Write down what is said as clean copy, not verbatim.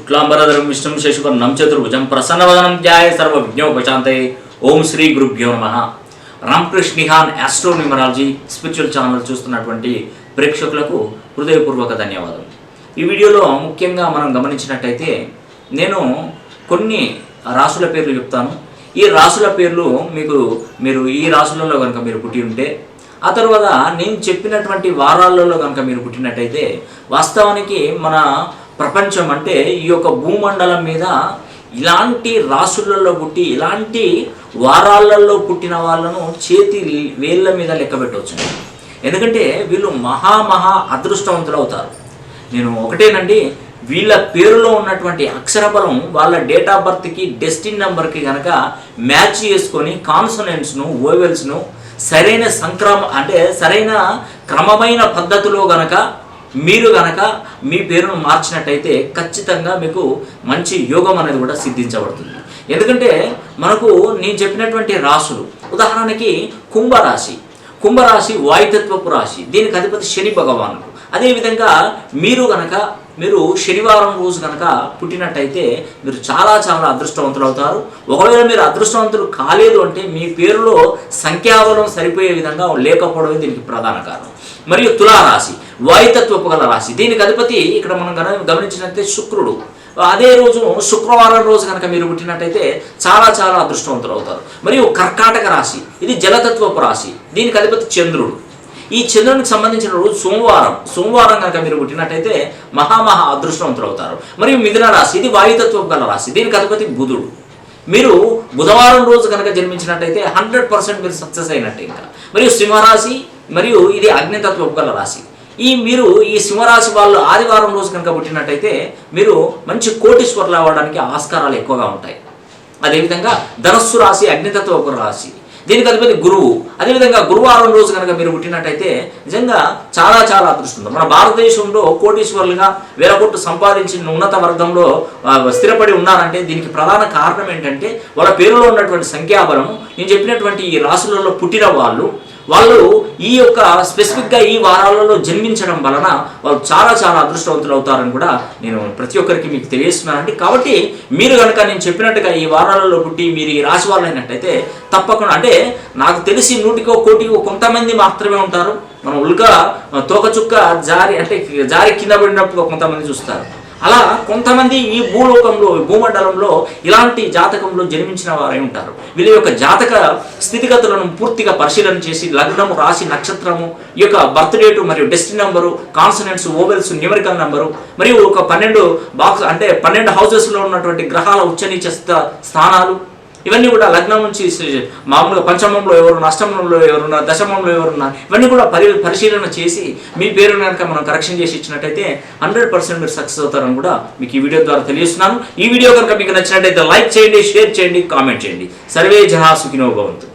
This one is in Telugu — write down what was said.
శుక్లాంబరధరం విష్ణుం శశివర్ణం చతుర్భుజం ప్రసన్నవదనం ధ్యాయ సర్వవిజ్ఞోపశాంతయే. ఓం శ్రీ గురుభ్యో నమః. రామకృష్ణ నిహాన్ ఆస్ట్రో న్యూమరాలజీ స్పిరిచువల్ ఛానల్ చూస్తున్నటువంటి ప్రేక్షకులకు హృదయపూర్వక ధన్యవాదాలు. ఈ వీడియోలో ముఖ్యంగా మనం గమనించినట్టయితే నేను కొన్ని రాసుల పేర్లు చెప్తాను. ఈ రాసుల పేర్లు మీరు ఈ రాసులలో కనుక మీరు పుట్టి ఉంటే, ఆ తర్వాత నేను చెప్పినటువంటి వారాలలో కనుక మీరు పుట్టినట్టయితే, వాస్తవానికి మన ప్రపంచం అంటే ఈ యొక్క భూమండలం మీద ఇలాంటి రాసులలో పుట్టి ఇలాంటి వారాలలో పుట్టిన వాళ్ళను చేతి వేళ్ళ మీద లెక్క పెట్టవచ్చు. ఎందుకంటే వీళ్ళు మహా అదృష్టవంతులు అవుతారు. నేను ఒకటేనండి, వీళ్ళ పేరులో ఉన్నటువంటి అక్షరబలం వాళ్ళ డేట్ ఆఫ్ బర్త్కి డెస్టిన్ నెంబర్కి కనుక మ్యాచ్ చేసుకొని కాన్సనెంట్స్ను ఓవెల్స్ను సరైన సరైన క్రమమైన పద్ధతిలో మీరు గనక మీ పేరును మార్చినట్టయితే ఖచ్చితంగా మీకు మంచి యోగం అనేది కూడా సిద్ధించబడుతుంది. ఎందుకంటే మనకు నేను చెప్పినటువంటి రాసులు, ఉదాహరణకి కుంభరాశి వాయుతత్వపు రాశి, దీనికి అధిపతి శని భగవానుడు. అదేవిధంగా మీరు శనివారం రోజు కనుక పుట్టినట్టయితే మీరు చాలా అదృష్టవంతులు అవుతారు. ఒకవేళ మీరు అదృష్టవంతులు కాలేదు అంటే మీ పేరులో సంఖ్యాబలం సరిపోయే విధంగా లేకపోవడమే దీనికి ప్రధాన కారణం. మరియు తులారాశి వాయుతత్వపు గల రాశి, దీనికి అధిపతి ఇక్కడ మనం గమనించినట్లయితే శుక్రుడు. అదే రోజు శుక్రవారం రోజు కనుక మీరు పుట్టినట్టయితే చాలా అదృష్టవంతులు అవుతారు. మరియు కర్కాటక రాశి, ఇది జలతత్వపు రాశి, దీనికి అధిపతి చంద్రుడు. ఈ చంద్రునికి సంబంధించిన రోజు సోమవారం కనుక మీరు పుట్టినట్టయితే మహా అదృష్టవంతులు అవుతారు. మరియు మిథున రాశి, ఇది వాయుతత్వపు గల రాశి, దీనికి అధిపతి బుధుడు. మీరు బుధవారం రోజు కనుక జన్మించినట్టయితే 100% మీరు సక్సెస్ అయినట్టే. ఇంకా మరియు సింహరాశి, మరియు ఇది అగ్నితత్వపు గల రాశి. ఈ సింహరాశి వాళ్ళు ఆదివారం రోజు కనుక పుట్టినట్టయితే మీరు మంచి కోటీశ్వరులు అవ్వడానికి ఆస్కారాలు ఎక్కువగా ఉంటాయి. అదేవిధంగా ధనస్సు రాశి అగ్నితత్వపు రాశి, దీనికి అధిపతి గురువు. అదేవిధంగా గురువారం రోజు కనుక మీరు పుట్టినట్టయితే నిజంగా చాలా అదృష్టం. మన భారతదేశంలో కోటీశ్వరులుగా వేల కోట్లు సంపాదించిన ఉన్నత వర్గంలో స్థిరపడి ఉన్నారంటే దీనికి ప్రధాన కారణం ఏంటంటే వాళ్ళ పేరులో ఉన్నటువంటి సంఖ్యాబలం. నేను చెప్పినటువంటి ఈ రాశులలో పుట్టిన వాళ్ళు ఈ యొక్క స్పెసిఫిక్గా ఈ వారాలలో జన్మించడం వలన వాళ్ళు చాలా అదృష్టవంతులు అవుతారని కూడా నేను ప్రతి ఒక్కరికి మీకు తెలియజేస్తున్నానండి. కాబట్టి మీరు కనుక నేను చెప్పినట్టుగా ఈ వారాలలో పుట్టి మీరు ఈ రాశి వాళ్ళు అయినట్టయితే తప్పకుండా, అంటే నాకు తెలిసి 100కో 1,00,00,000 కొంతమంది మాత్రమే ఉంటారు. మనం ఉల్గా తోకచుక్క జారి కింద పడినప్పుడు కొంతమంది చూస్తారు. అలా కొంతమంది ఈ భూమండలంలో ఇలాంటి జాతకంలో జన్మించిన వారై ఉంటారు. వీళ్ళ యొక్క జాతక స్థితిగతులను పూర్తిగా పరిశీలన చేసి లగ్నము, రాశి, నక్షత్రము, ఈ యొక్క బర్త్ డేటు మరియు destiny number, consonants, vowels, numerical number, మరియు ఒక 12 హౌసెస్లో ఉన్నటువంటి గ్రహాల ఉచ్చనీచ స్థానాలు, ఇవన్నీ కూడా లగ్నం నుంచి మామూలుగా పంచమంలో ఎవరున్నా, అష్టమంలో ఎవరున్నా, దశమంలో ఎవరున్నా, ఇవన్నీ కూడా పరిశీలన చేసి మీ పేరును కనుక మనం కరెక్షన్ చేసి ఇచ్చినట్టయితే 100% మీరు సక్సెస్ అవుతారని కూడా మీకు ఈ వీడియో ద్వారా తెలియజేస్తున్నాను. ఈ వీడియో కనుక మీకు నచ్చినట్టయితే లైక్ చేయండి, షేర్ చేయండి, కామెంట్ చేయండి. సర్వే జనా సుఖినో భవంతు.